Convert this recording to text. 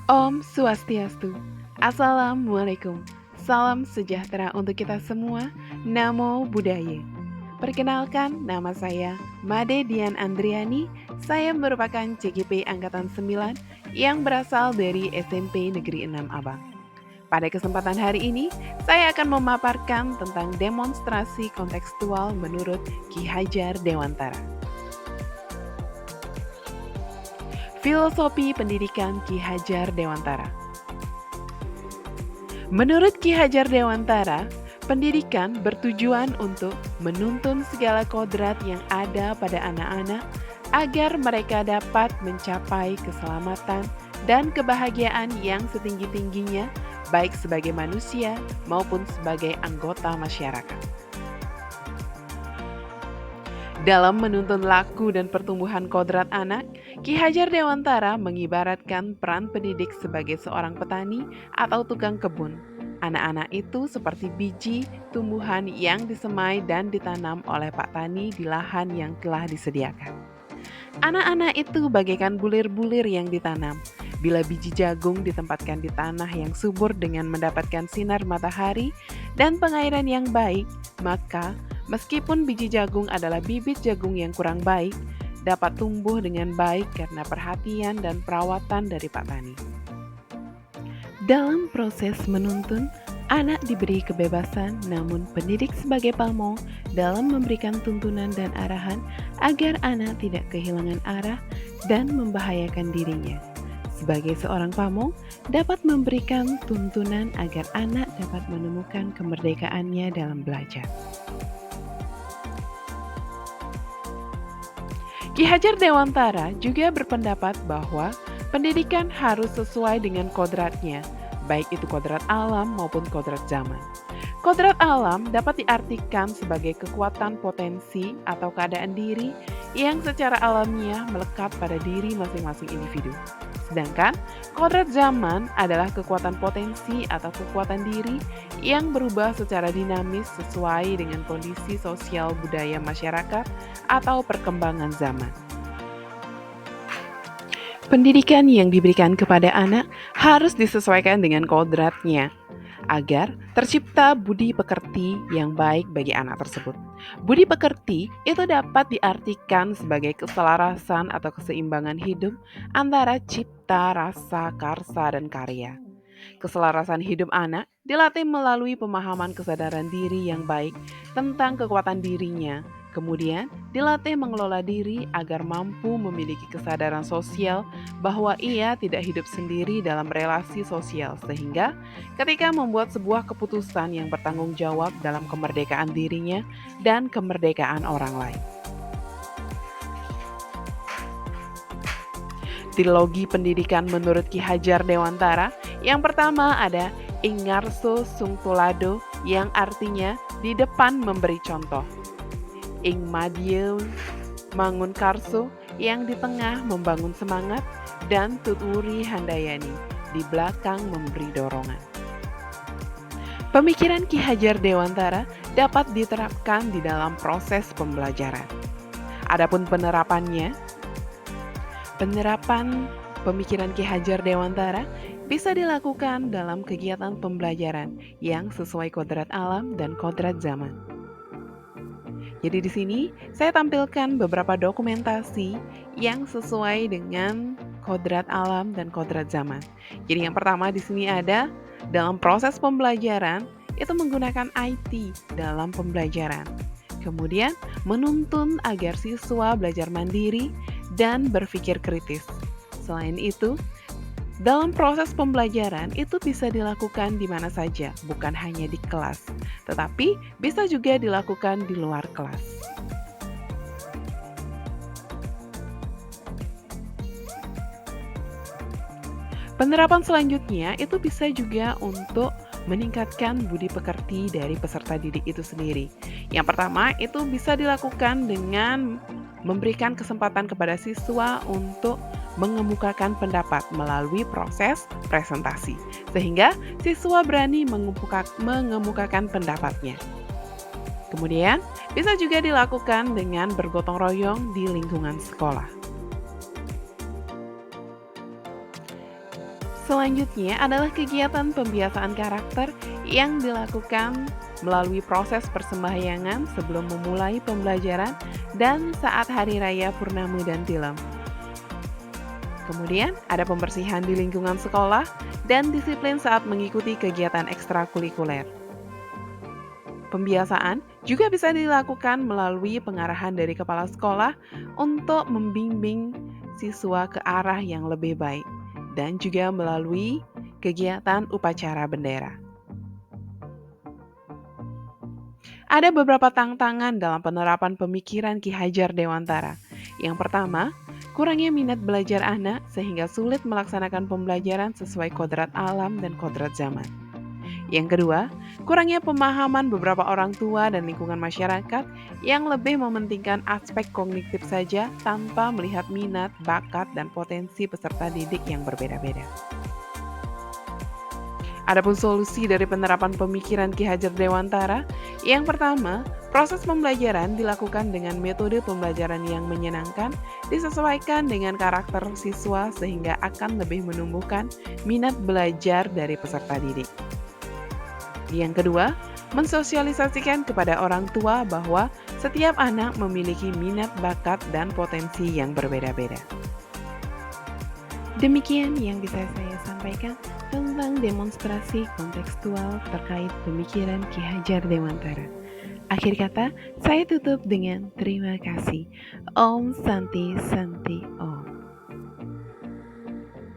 Om Swastiastu. Assalamualaikum. Salam sejahtera untuk kita semua. Namo Buddhaya. Perkenalkan, nama saya Made Dian Andriani. Saya merupakan CGP Angkatan 9 yang berasal dari SMP Negeri 6 Abang. Pada kesempatan hari ini, saya akan memaparkan tentang demonstrasi kontekstual menurut Ki Hajar Dewantara. Filosofi Pendidikan Ki Hajar Dewantara. Menurut Ki Hajar Dewantara, pendidikan bertujuan untuk menuntun segala kodrat yang ada pada anak-anak agar mereka dapat mencapai keselamatan dan kebahagiaan yang setinggi-tingginya, baik sebagai manusia maupun sebagai anggota masyarakat. Dalam menuntun laku dan pertumbuhan kodrat anak, Ki Hajar Dewantara mengibaratkan peran pendidik sebagai seorang petani atau tukang kebun. Anak-anak itu seperti biji tumbuhan yang disemai dan ditanam oleh Pak Tani di lahan yang telah disediakan. Anak-anak itu bagaikan bulir-bulir yang ditanam. Bila biji jagung ditempatkan di tanah yang subur dengan mendapatkan sinar matahari dan pengairan yang baik, maka meskipun biji jagung adalah bibit jagung yang kurang baik, dapat tumbuh dengan baik karena perhatian dan perawatan dari Pak Tani. Dalam proses menuntun, anak diberi kebebasan, namun pendidik sebagai pamong dalam memberikan tuntunan dan arahan agar anak tidak kehilangan arah dan membahayakan dirinya. Sebagai seorang pamong, dapat memberikan tuntunan agar anak dapat menemukan kemerdekaannya dalam belajar. Ki Hajar Dewantara juga berpendapat bahwa pendidikan harus sesuai dengan kodratnya, baik itu kodrat alam maupun kodrat zaman. Kodrat alam dapat diartikan sebagai kekuatan potensi atau keadaan diri yang secara alamiah melekat pada diri masing-masing individu. Sedangkan kodrat zaman adalah kekuatan potensi atau kekuatan diri yang berubah secara dinamis sesuai dengan kondisi sosial budaya masyarakat atau perkembangan zaman. Pendidikan yang diberikan kepada anak harus disesuaikan dengan kodratnya, agar tercipta budi pekerti yang baik bagi anak tersebut. Budi pekerti itu dapat diartikan sebagai keselarasan atau keseimbangan hidup antara cipta, rasa, karsa, dan karya. Keselarasan hidup anak dilatih melalui pemahaman kesadaran diri yang baik tentang kekuatan dirinya. Kemudian, dilatih mengelola diri agar mampu memiliki kesadaran sosial bahwa ia tidak hidup sendiri dalam relasi sosial, sehingga ketika membuat sebuah keputusan yang bertanggung jawab dalam kemerdekaan dirinya dan kemerdekaan orang lain. Trilogi pendidikan menurut Ki Hajar Dewantara, yang pertama ada Ingarso Sungtulado yang artinya di depan memberi contoh. Ing Madyeun Mangun Karso yang di tengah membangun semangat, dan Tuturi Handayani di belakang memberi dorongan. Pemikiran Ki Hajar Dewantara dapat diterapkan di dalam proses pembelajaran. Adapun penerapan pemikiran Ki Hajar Dewantara bisa dilakukan dalam kegiatan pembelajaran yang sesuai kodrat alam dan kodrat zaman. Jadi di sini saya tampilkan beberapa dokumentasi yang sesuai dengan kodrat alam dan kodrat zaman. Jadi yang pertama di sini ada dalam proses pembelajaran itu menggunakan IT dalam pembelajaran. Kemudian menuntun agar siswa belajar mandiri dan berpikir kritis. Selain itu, dalam proses pembelajaran itu bisa dilakukan di mana saja, bukan hanya di kelas, tetapi bisa juga dilakukan di luar kelas. Penerapan selanjutnya itu bisa juga untuk meningkatkan budi pekerti dari peserta didik itu sendiri. Yang pertama itu bisa dilakukan dengan memberikan kesempatan kepada siswa untuk mengemukakan pendapat melalui proses presentasi, sehingga siswa berani mengemukakan pendapatnya. Kemudian, bisa juga dilakukan dengan bergotong royong di lingkungan sekolah. Selanjutnya adalah kegiatan pembiasaan karakter yang dilakukan melalui proses persembahyangan sebelum memulai pembelajaran dan saat hari raya Purnama dan Tilem. Kemudian ada pembersihan di lingkungan sekolah dan disiplin saat mengikuti kegiatan ekstrakurikuler. Pembiasaan juga bisa dilakukan melalui pengarahan dari kepala sekolah untuk membimbing siswa ke arah yang lebih baik dan juga melalui kegiatan upacara bendera. Ada beberapa tantangan dalam penerapan pemikiran Ki Hajar Dewantara. Yang pertama, kurangnya minat belajar anak sehingga sulit melaksanakan pembelajaran sesuai kodrat alam dan kodrat zaman. Yang kedua, kurangnya pemahaman beberapa orang tua dan lingkungan masyarakat yang lebih mementingkan aspek kognitif saja tanpa melihat minat, bakat, dan potensi peserta didik yang berbeda-beda. Adapun solusi dari penerapan pemikiran Ki Hajar Dewantara, yang pertama, proses pembelajaran dilakukan dengan metode pembelajaran yang menyenangkan, disesuaikan dengan karakter siswa sehingga akan lebih menumbuhkan minat belajar dari peserta didik. Yang kedua, mensosialisasikan kepada orang tua bahwa setiap anak memiliki minat, bakat, dan potensi yang berbeda-beda. Demikian yang bisa saya sampaikan tentang demonstrasi kontekstual terkait pemikiran Ki Hajar Dewantara. Akhir kata, saya tutup dengan terima kasih. Om Santi Santi Om.